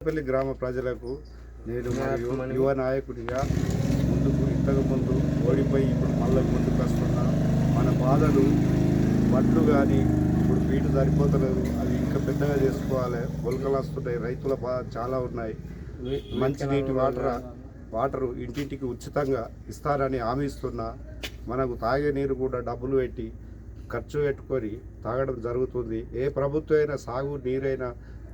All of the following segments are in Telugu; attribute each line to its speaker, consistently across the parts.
Speaker 1: పెళ్లి గ్రామ ప్రజలకు నేను యువ నాయకుడిగా ఇంతకుముందు ఓడిపోయి ఇప్పుడు మళ్ళీ ముందుకు వస్తున్నా. మన బాధలు వడ్లు కానీ ఇప్పుడు బీటు సరిపోతలేదు, అవి ఇంకా పెద్దగా చేసుకోవాలి. మొలకలు వస్తుంటాయి, రైతుల బాధ చాలా ఉన్నాయి. మంచినీటి వాటరు ఇంటింటికి ఉచితంగా ఇస్తారని హామీ ఇస్తున్నా. మనకు తాగే నీరు కూడా డబ్బులు పెట్టి ఖర్చు పెట్టుకొని తాగడం జరుగుతుంది. ఏ ప్రభుత్వం అయినా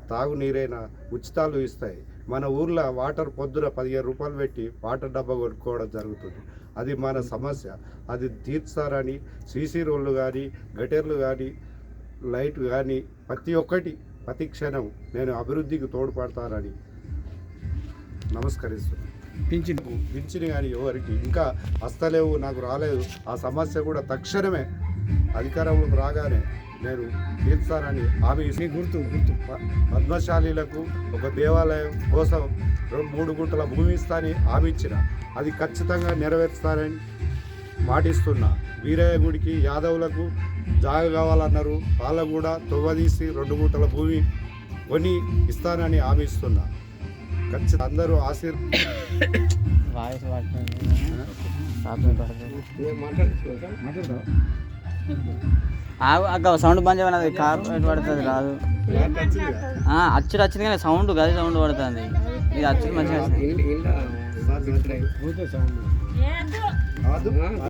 Speaker 1: తాగునీరైనా ఉచితాలు ఇస్తాయి. మన ఊర్లో వాటర్ పొద్దున 15 రూపాయలు పెట్టి వాటర్ డబ్బా కొనుక్కోవడం జరుగుతుంది. అది మన సమస్య, అది తీర్చారని సీసీ రోడ్లు కానీ గటర్లు కానీ లైట్ కానీ ప్రతి క్షణం నేను అభివృద్ధికి తోడ్పడతానని నమస్కరిస్తున్నాను. పింఛను కానీ ఎవరికి ఇంకా వస్తలేవు, నాకు రాలేదు. ఆ సమస్య కూడా తక్షణమే అధికారంలోకి రాగానే నేను తీర్చానని హామీ గుర్తు పద్మశాలీలకు ఒక దేవాలయం కోసం 2-3 గుంటల భూమి ఇస్తానని హామీ ఇచ్చిన, అది ఖచ్చితంగా నెరవేరుస్తానని మాటిస్తున్నా. వీరయ్య గుడికి యాదవులకు జాగ కావాలన్నారు, వాళ్ళకు కూడా తొవ్వదీసి 2 గుంటల భూమి కొని ఇస్తానని హామీ ఇస్తున్నా. ఖచ్చితంగా అందరూ
Speaker 2: సౌండ్ బంద్ చేయమన్నది. కార్పొరేట్ పడుతుంది రాదు, అచ్చుడు వచ్చింది కానీ సౌండ్ గది సౌండ్ పడుతుంది. ఇది అచ్చుడు మంచిగా